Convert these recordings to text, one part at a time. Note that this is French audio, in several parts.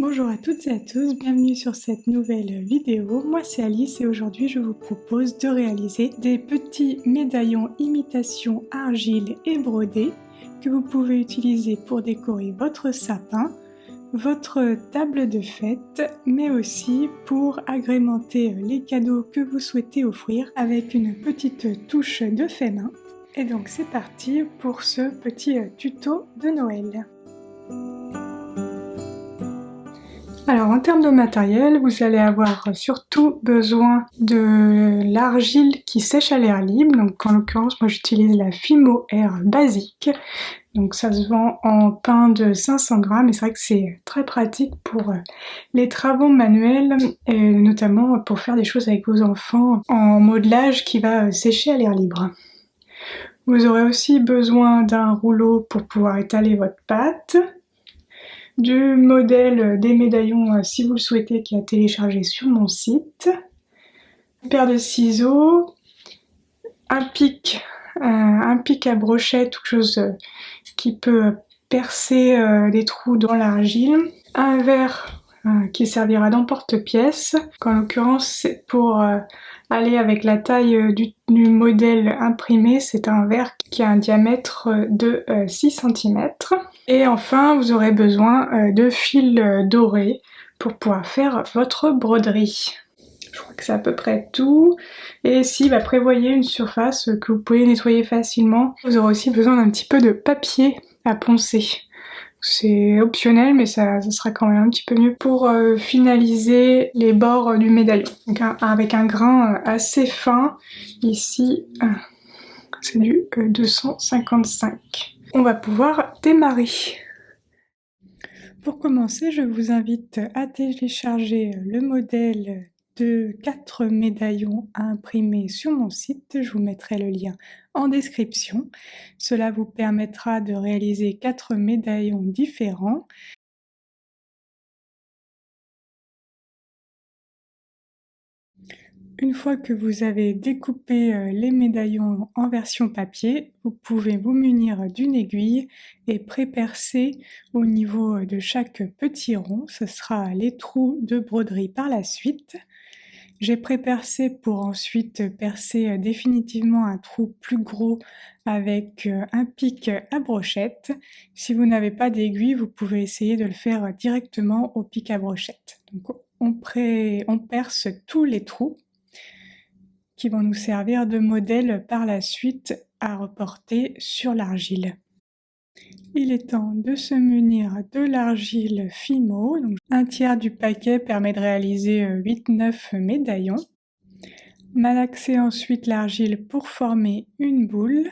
Bonjour à toutes et à tous, bienvenue sur cette nouvelle vidéo. Moi c'est Alice et aujourd'hui je vous propose de réaliser des petits médaillons imitation argile et brodés que vous pouvez utiliser pour décorer votre sapin, votre table de fête, mais aussi pour agrémenter les cadeaux que vous souhaitez offrir avec une petite touche de fait main. Et donc c'est parti pour ce petit tuto de Noël. Alors en termes de matériel, vous allez avoir surtout besoin de l'argile qui sèche à l'air libre. Donc en l'occurrence, moi j'utilise la Fimo Air basique. Donc ça se vend en pain de 500 grammes et c'est vrai que c'est très pratique pour les travaux manuels et notamment pour faire des choses avec vos enfants en modelage qui va sécher à l'air libre. Vous aurez aussi besoin d'un rouleau pour pouvoir étaler votre pâte, du modèle des médaillons si vous le souhaitez qui est à télécharger sur mon site, une paire de ciseaux, un pic à brochette, quelque chose qui peut percer des trous dans l'argile, un verre qui servira d'emporte-pièce, en l'occurrence c'est pour aller avec la taille du modèle imprimé, c'est un verre qui a un diamètre de 6 cm. Et enfin, vous aurez besoin de fils dorés pour pouvoir faire votre broderie. Je crois que c'est à peu près tout. Et si prévoyez une surface que vous pouvez nettoyer facilement, vous aurez aussi besoin d'un petit peu de papier à poncer. C'est optionnel, mais ça sera quand même un petit peu mieux pour finaliser les bords du médaillon. Donc avec un grain assez fin, ici c'est du 255. On va pouvoir démarrer. Pour commencer, je vous invite à télécharger le modèle de 4 médaillons à imprimer sur mon site. Je vous mettrai le lien en description. Cela vous permettra de réaliser 4 médaillons différents. Une fois que vous avez découpé les médaillons en version papier, vous pouvez vous munir d'une aiguille et pré-percer au niveau de chaque petit rond. Ce sera les trous de broderie par la suite. J'ai pré-percé pour ensuite percer définitivement un trou plus gros avec un pic à brochette. Si vous n'avez pas d'aiguille, vous pouvez essayer de le faire directement au pic à brochette. Donc on perce tous les trous qui vont nous servir de modèle par la suite à reporter sur l'argile. Il est temps de se munir de l'argile Fimo. Donc, un tiers du paquet permet de réaliser 8-9 médaillons. Malaxer ensuite l'argile pour former une boule.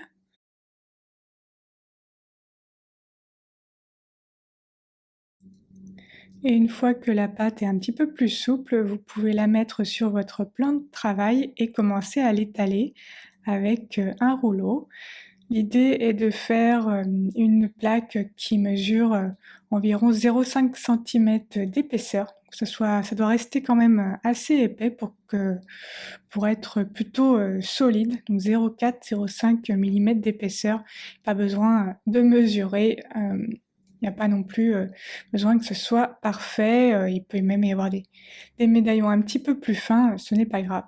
Et une fois que la pâte est un petit peu plus souple, vous pouvez la mettre sur votre plan de travail et commencer à l'étaler avec un rouleau. L'idée est de faire une plaque qui mesure environ 0,5 cm d'épaisseur. Ça doit rester quand même assez épais pour être plutôt solide, donc 0,4-0,5 mm d'épaisseur. Pas besoin de mesurer. Il n'y a pas non plus besoin que ce soit parfait, il peut même y avoir des médaillons un petit peu plus fins, ce n'est pas grave.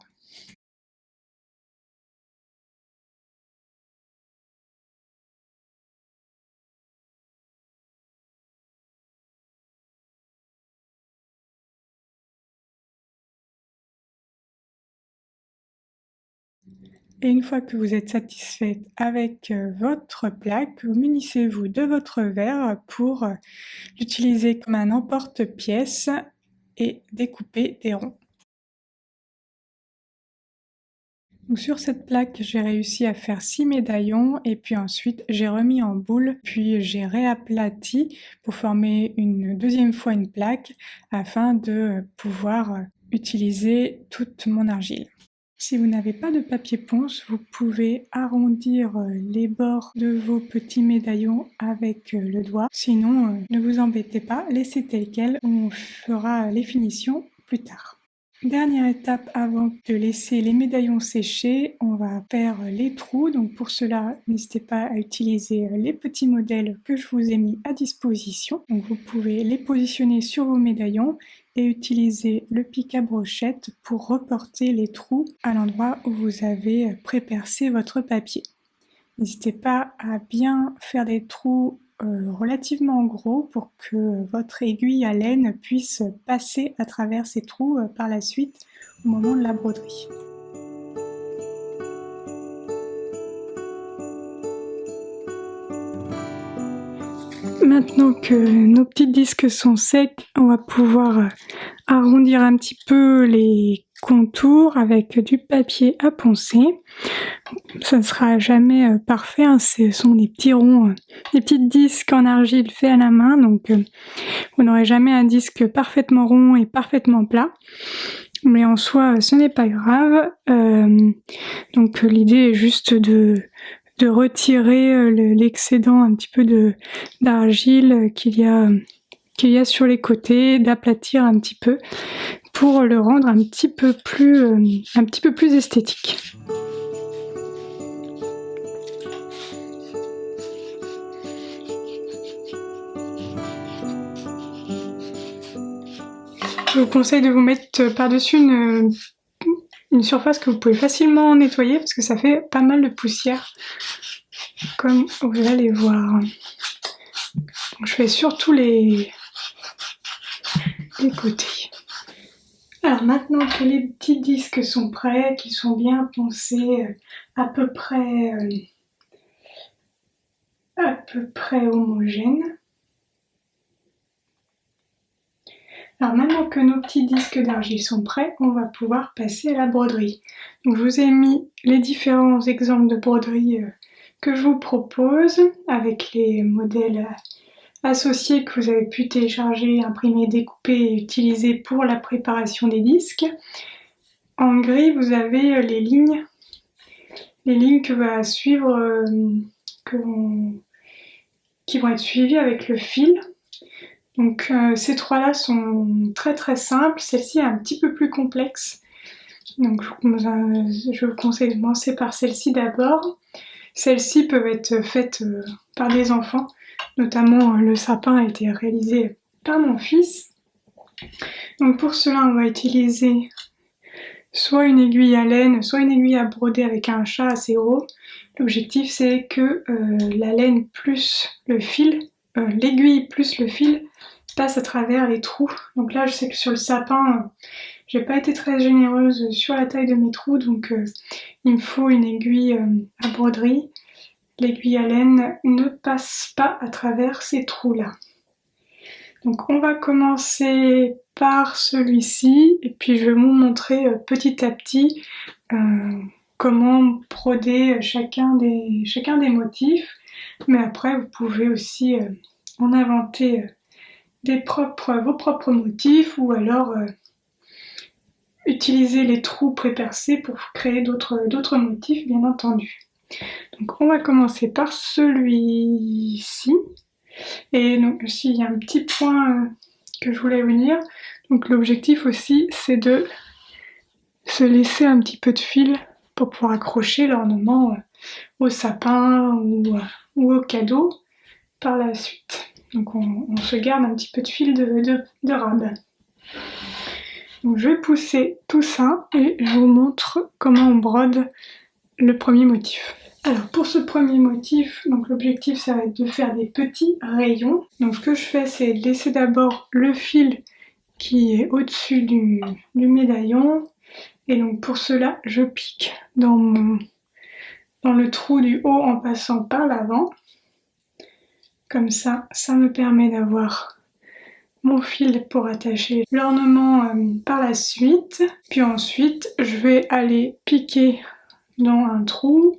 Et une fois que vous êtes satisfait avec votre plaque, munissez-vous de votre verre pour l'utiliser comme un emporte-pièce et découper des ronds. Donc sur cette plaque, j'ai réussi à faire 6 médaillons et puis ensuite j'ai remis en boule, puis j'ai réaplati pour former une deuxième fois une plaque afin de pouvoir utiliser toute mon argile. Si vous n'avez pas de papier ponce, vous pouvez arrondir les bords de vos petits médaillons avec le doigt. Sinon, ne vous embêtez pas, laissez tel quel, on fera les finitions plus tard. Dernière étape avant de laisser les médaillons sécher, on va faire les trous. Donc pour cela, n'hésitez pas à utiliser les petits modèles que je vous ai mis à disposition. Donc vous pouvez les positionner sur vos médaillons et utiliser le pic à brochette pour reporter les trous à l'endroit où vous avez pré-percé votre papier. N'hésitez pas à bien faire des trous relativement gros pour que votre aiguille à laine puisse passer à travers ces trous par la suite au moment de la broderie. Maintenant que nos petits disques sont secs, on va pouvoir arrondir un petit peu les contours avec du papier à poncer. Ça ne sera jamais parfait, hein, ce sont des petits ronds, des petits disques en argile faits à la main, donc vous n'aurez jamais un disque parfaitement rond et parfaitement plat. Mais en soi, ce n'est pas grave. Donc l'idée est juste de retirer l'excédent un petit peu d'argile qu'il y a sur les côtés, d'aplatir un petit peu pour le rendre un petit peu plus esthétique. Je vous conseille de vous mettre par-dessus une surface que vous pouvez facilement nettoyer parce que ça fait pas mal de poussière, comme vous allez voir. Donc je fais surtout les côtés. Alors maintenant que les petits disques sont prêts, qu'ils sont bien poncés, à peu près homogènes. Alors maintenant que nos petits disques d'argile sont prêts, on va pouvoir passer à la broderie. Donc je vous ai mis les différents exemples de broderie que je vous propose avec les modèles associés que vous avez pu télécharger, imprimer, découper et utiliser pour la préparation des disques. En gris, vous avez les lignes que va suivre, qui vont être suivies avec le fil. Donc ces trois-là sont très très simples, celle-ci est un petit peu plus complexe. Donc je vous conseille de commencer par celle-ci d'abord. Celles-ci peuvent être faites par des enfants, notamment le sapin a été réalisé par mon fils. Donc pour cela on va utiliser soit une aiguille à laine, soit une aiguille à broder avec un chat assez gros. L'objectif c'est que la laine plus le fil, l'aiguille plus le fil passe à travers les trous. Donc là je sais que sur le sapin, j'ai pas été très généreuse sur la taille de mes trous, donc il me faut une aiguille à broderie. L'aiguille à laine ne passe pas à travers ces trous-là. Donc on va commencer par celui-ci et puis je vais vous montrer petit à petit comment broder chacun des motifs. Mais après vous pouvez aussi en inventer vos propres motifs ou alors utiliser les trous pré-percés pour créer d'autres motifs bien entendu. Donc on va commencer par celui-ci. Et donc aussi il y a un petit point que je voulais vous dire. Donc l'objectif aussi c'est de se laisser un petit peu de fil pour pouvoir accrocher l'ornement au sapin ou au cadeau par la suite. Donc on se garde un petit peu de fil de rab. Donc je vais pousser tout ça et je vous montre comment on brode le premier motif. Alors pour ce premier motif, donc l'objectif ça va être de faire des petits rayons. Donc ce que je fais c'est de laisser d'abord le fil qui est au-dessus du médaillon. Et donc pour cela je pique dans le trou du haut en passant par l'avant. Comme ça me permet d'avoir mon fil pour attacher l'ornement par la suite. Puis ensuite je vais aller piquer dans un trou,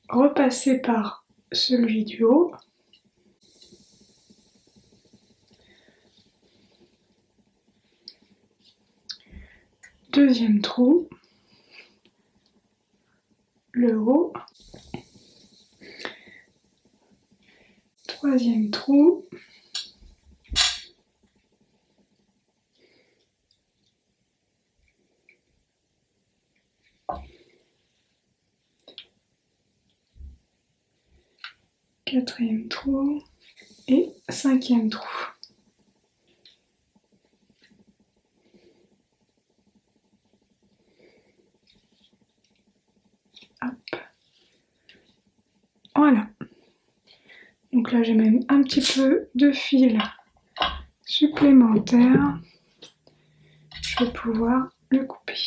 repasser par celui du haut. Deuxième trou, le haut. Troisième trou. quatrième trou et cinquième trou. Hop. Voilà. Donc là j'ai même un petit peu de fil supplémentaire. Je vais pouvoir le couper.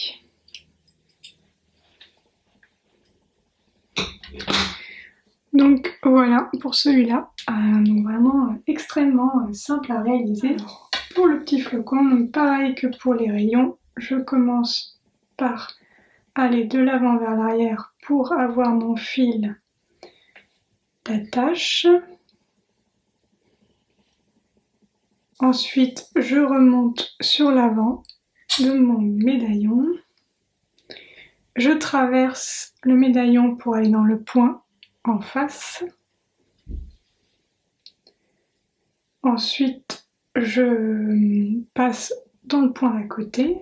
Donc voilà pour celui-là, donc vraiment extrêmement simple à réaliser. Pour le petit flocon, donc pareil que pour les rayons, je commence par aller de l'avant vers l'arrière pour avoir mon fil d'attache. Ensuite, je remonte sur l'avant de mon médaillon. Je traverse le médaillon pour aller dans le point en face. Ensuite, je passe dans le point à côté.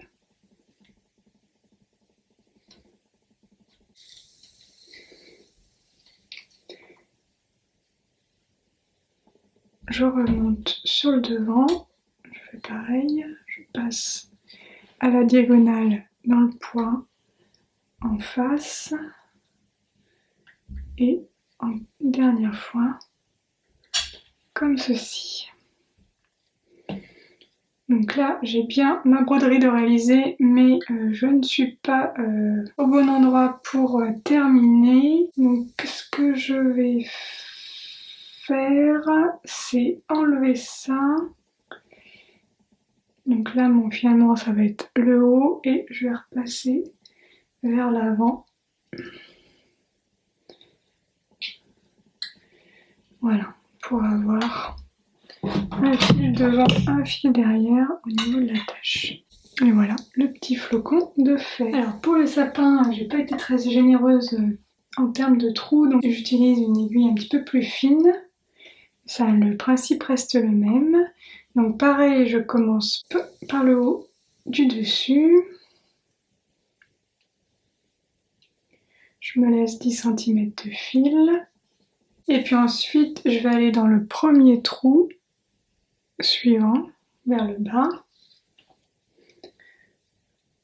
Je remonte sur le devant. Je fais pareil. Je passe à la diagonale dans le point en face. Et en dernière fois, comme ceci. Donc là, j'ai bien ma broderie de réaliser, mais je ne suis pas au bon endroit pour terminer. Donc ce que je vais faire, c'est enlever ça. Donc là, finalement, ça va être le haut et je vais replacer vers l'avant. Voilà, pour avoir un fil devant, un fil derrière au niveau de la tâche. Et voilà, le petit flocon de fer. Alors pour le sapin, j'ai pas été très généreuse en termes de trous, donc j'utilise une aiguille un petit peu plus fine. Ça, le principe reste le même. Donc pareil, je commence par le haut du dessus. Je me laisse 10 cm de fil. Et puis ensuite, je vais aller dans le premier trou suivant, vers le bas.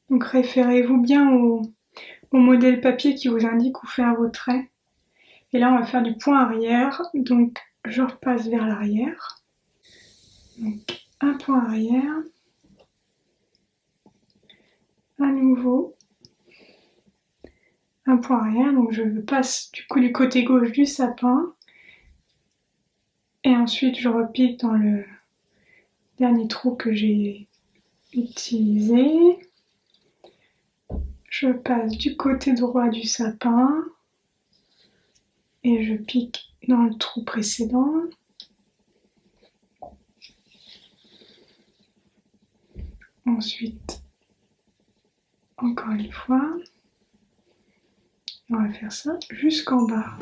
Donc référez-vous bien au modèle papier qui vous indique où faire vos traits. Et là, on va faire du point arrière. Donc je repasse vers l'arrière. Donc un point arrière. À nouveau un point arrière. Donc je passe du coup du côté gauche du sapin. Et ensuite, je repique dans le dernier trou que j'ai utilisé. Je passe du côté droit du sapin et je pique dans le trou précédent. Ensuite, encore une fois, on va faire ça jusqu'en bas.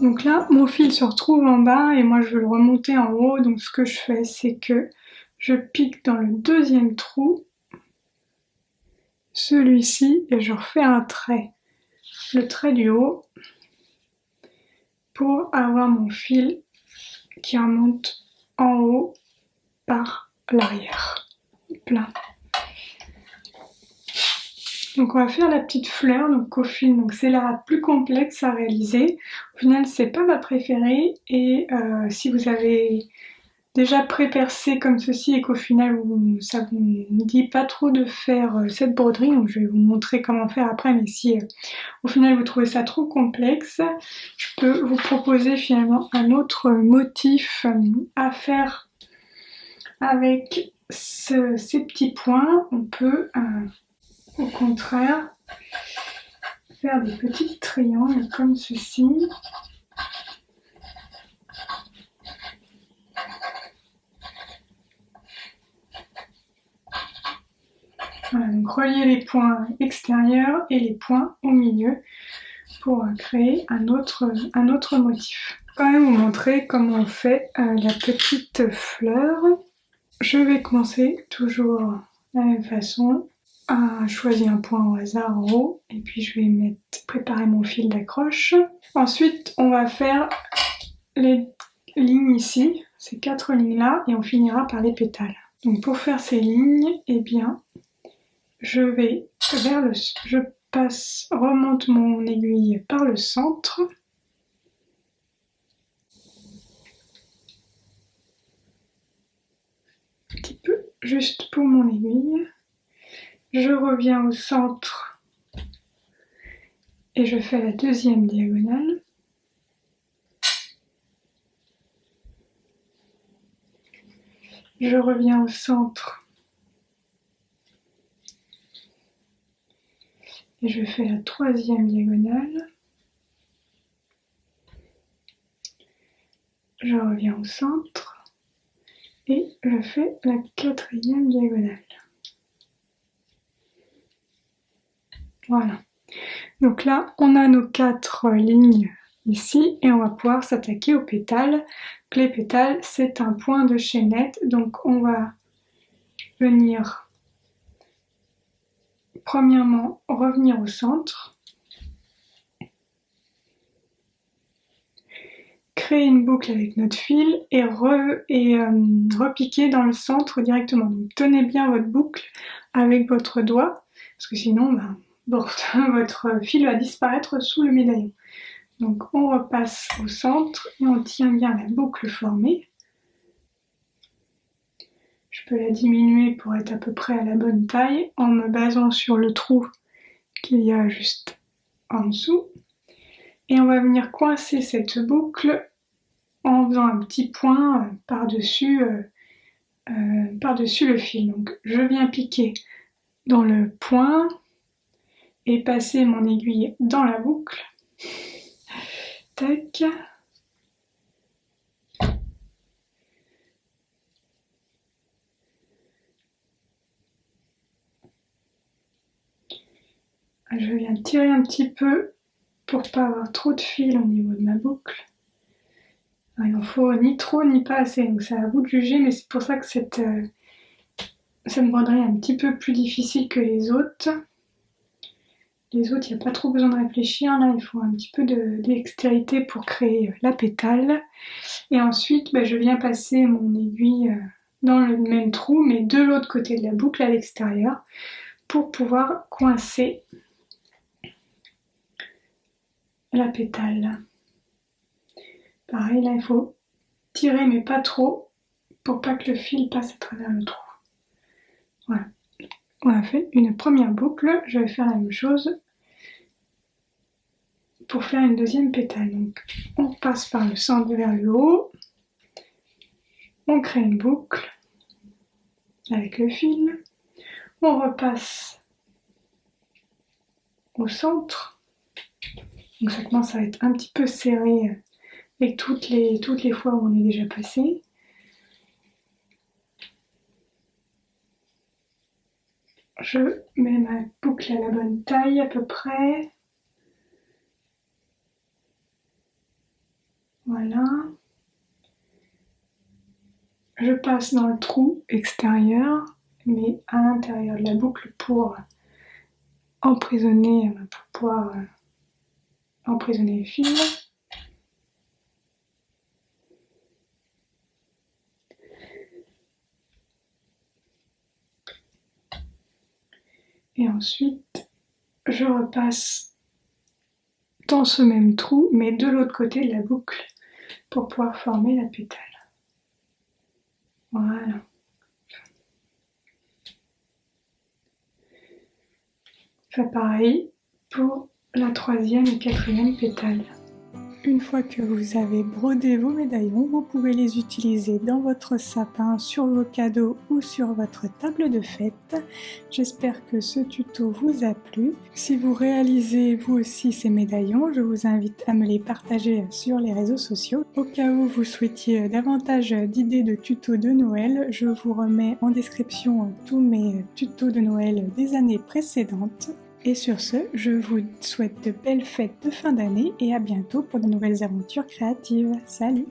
Donc là, mon fil se retrouve en bas et moi je veux le remonter en haut. Donc ce que je fais, c'est que je pique dans le deuxième trou, celui-ci, et je refais un trait, le trait du haut, pour avoir mon fil qui remonte en haut par l'arrière. Plein. Donc on va faire la petite fleur, donc au fil, donc c'est la plus complexe à réaliser. Au final, c'est pas ma préférée et si vous avez déjà pré-percé comme ceci et qu'au final ça vous dit pas trop de faire cette broderie, donc je vais vous montrer comment faire après, mais si au final vous trouvez ça trop complexe, je peux vous proposer finalement un autre motif à faire avec ces petits points. On peut au contraire faire des petits triangles comme ceci. relier les points extérieurs et les points au milieu pour créer un autre motif. Je vais quand même vous montrer comment on fait la petite fleur. Je vais commencer toujours de la même façon. Choisir un point au hasard en haut et puis je vais préparer mon fil d'accroche. Ensuite on va faire les lignes ici, ces 4 lignes là, et on finira par les pétales. Donc pour faire ces lignes, eh bien je remonte mon aiguille par le centre. Un petit peu juste pour mon aiguille. Je reviens au centre et je fais la deuxième diagonale. Je reviens au centre et je fais la troisième diagonale. Je reviens au centre et je fais la quatrième diagonale. Voilà. Donc là, on a nos 4 lignes ici et on va pouvoir s'attaquer aux pétales. Les pétales, c'est un point de chaînette, donc on va venir premièrement revenir au centre, créer une boucle avec notre fil et repiquer dans le centre directement. Donc tenez bien votre boucle avec votre doigt, parce que sinon votre fil va disparaître sous le médaillon. Donc on repasse au centre et on tient bien la boucle formée. Je peux la diminuer pour être à peu près à la bonne taille en me basant sur le trou qu'il y a juste en dessous. Et on va venir coincer cette boucle en faisant un petit point par-dessus le fil. Donc je viens piquer dans le point et passer mon aiguille dans la boucle. Tac. Je viens tirer un petit peu pour pas avoir trop de fil au niveau de ma boucle. Il n'en faut ni trop ni pas assez, donc c'est à vous de juger, mais c'est pour ça que cette broderie est un petit peu plus difficile que les autres. Les autres, il n'y a pas trop besoin de réfléchir, là il faut un petit peu de dextérité pour créer la pétale. Et ensuite, je viens passer mon aiguille dans le même trou, mais de l'autre côté de la boucle à l'extérieur, pour pouvoir coincer la pétale. Pareil, là il faut tirer mais pas trop pour pas que le fil passe à travers le trou. Voilà, on a fait une première boucle, je vais faire la même chose pour faire une deuxième pétale. Donc on passe par le centre vers le haut, on crée une boucle avec le fil, on repasse au centre, donc ça commence à être un petit peu serré avec toutes les fois où on est déjà passé. Je mets ma boucle à la bonne taille à peu près. Voilà. Je passe dans le trou extérieur, mais à l'intérieur de la boucle pour emprisonner, pour pouvoir emprisonner le fil. Et ensuite, je repasse dans ce même trou, mais de l'autre côté de la boucle, pour pouvoir former la pétale. Voilà. Fait pareil pour la troisième et quatrième pétale. Une fois que vous avez brodé vos médaillons, vous pouvez les utiliser dans votre sapin, sur vos cadeaux ou sur votre table de fête. J'espère que ce tuto vous a plu. Si vous réalisez vous aussi ces médaillons, je vous invite à me les partager sur les réseaux sociaux. Au cas où vous souhaitiez davantage d'idées de tutos de Noël, je vous remets en description tous mes tutos de Noël des années précédentes. Et sur ce, je vous souhaite de belles fêtes de fin d'année et à bientôt pour de nouvelles aventures créatives. Salut!